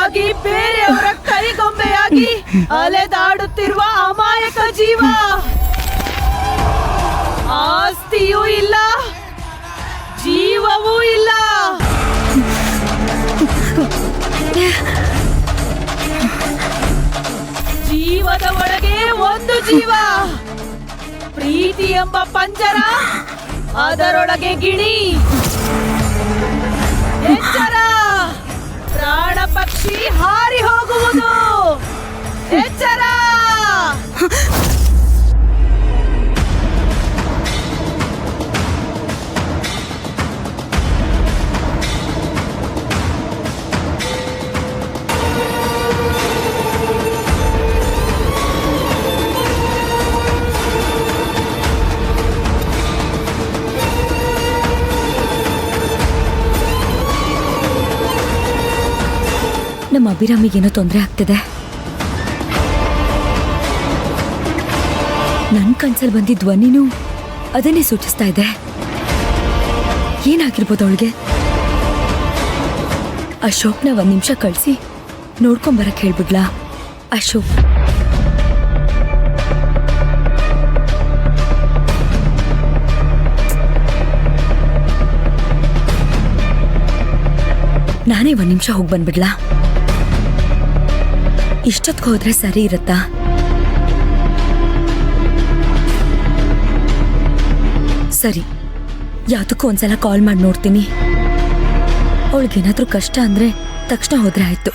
ದುಡ್ಡಿಗಾಗಿ ಬೇರೆಯವರ ಕೈಗೊಂಬೆಯಾಗಿ ಅಲೆದಾಡುತ್ತಿರುವ ಅಮಾಯಕ ಜೀವ. ಆಸ್ತಿಯೂ ಇಲ್ಲ, ಜೀವವೂ ಇಲ್ಲ. ಜೀವದ ಒಳಗೆ ಒಂದು ಜೀವ, ಪ್ರೀತಿ ಎಂಬ ಪಂಜರ, ಅದರೊಳಗೆ ಗಿಣಿ. ಎಚ್ಚರ, ಪ್ರಾಣ ಪಕ್ಷಿ ಹಾರಿ ಹೋಗುವುದು. ಎಚ್ಚರ. ನಮ್ಮ ಅಭಿರಾಮಿಗೇನೋ ತೊಂದರೆ ಆಗ್ತಿದೆ. ನನ್ ಕನ್ಸಲ್ಲಿ ಬಂದಿದ್ದ ಧ್ವನಿನೂ ಅದನ್ನೇ ಸೂಚಿಸ್ತಾ ಇದೆ. ಏನಾಗಿರ್ಬೋದು ಅವಳಿಗೆ? ಅಶೋಕ್ನ 1 ನಿಮಿಷ ಕಳಿಸಿ ನೋಡ್ಕೊಂಬರಕ್ ಹೇಳ್ಬಿಡ್ಲಾ? ಅಶೋಕ್, ನಾನೇ 1 ನಿಮಿಷ ಹೋಗಿ ಬಂದ್ಬಿಡ್ಲಾ? ಇಷ್ಟೊತ್ತಿಗೆ ಹೋದ್ರೆ ಸರಿ ಇರತ್ತಾ? ಸರಿ, ಯಾವ್ದಕ್ಕೂ ಒಂದ್ಸಲ ಕಾಲ್ ಮಾಡಿ ನೋಡ್ತೀನಿ. ಅವಳಿಗೇನಾದ್ರೂ ಕಷ್ಟ ಅಂದ್ರೆ ತಕ್ಷಣ ಹೋದ್ರೆ ಆಯ್ತು.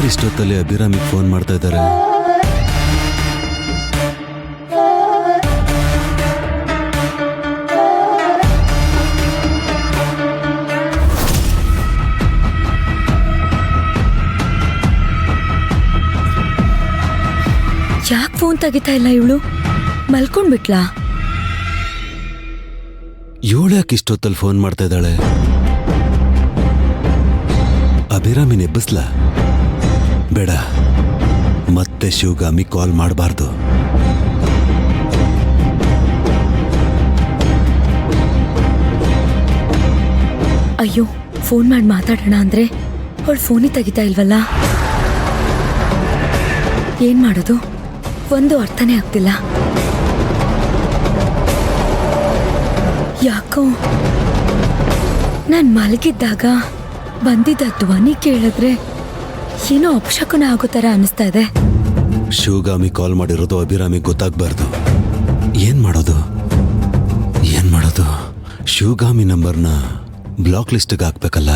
ಇಷ್ಟೊತ್ತಲ್ಲಿ ಅಭಿರಾಮಿಗೆ ಫೋನ್ ಮಾಡ್ತಾ ಇದ್ದಾರೆ. ಯಾಕೆ ಫೋನ್ ತೆಗಿತಾ ಇಲ್ಲ ಇವಳು? ಮಲ್ಕೊಂಡ್ಬಿಟ್ಲಾ? ಇವಳು ಯಾಕೆ ಇಷ್ಟೊತ್ತಲ್ಲಿ ಫೋನ್ ಮಾಡ್ತಾ ಇದ್ದಾಳೆ? ಅಭಿರಾಮಿನ ಎಬ್ಬಿಸ್ಲಾ? ಬೇಡ, ಮತ್ತೆ ಶಿವಗಾಮಿ ಕಾಲ್ ಮಾಡಬಾರ್ದು. ಅಯ್ಯೋ, ಫೋನ್ ಮಾಡಿ ಮಾತಾಡೋಣ ಅಂದ್ರೆ ಅವಳು ಫೋನೇ ತೆಗಿತಾ ಇಲ್ವಲ್ಲ. ಏನ್ ಮಾಡೋದು? ಒಂದು ಅರ್ಥನೇ ಆಗ್ತಿಲ್ಲ. ಯಾಕೋ ನಾನ್ ಮಲಗಿದ್ದಾಗ ಬಂದಿದ್ದ ಧ್ವನಿ ಕೇಳಿದ್ರೆ ಏನೋ ಅಪಶಕುನ ಆಗೋ ತರ ಅನಿಸ್ತಾ ಇದೆ. ಶಿವಗಾಮಿ ಕಾಲ್ ಮಾಡಿರೋದು ಅಭಿರಾಮಿಗೆ ಗೊತ್ತಾಗ್ಬಾರ್ದು. ಏನ್ ಮಾಡೋದು? ಶಿವಗಾಮಿ ನಂಬರ್ನ ಬ್ಲಾಕ್ ಲಿಸ್ಟ್ಗೆ ಹಾಕ್ಬೇಕಲ್ಲ.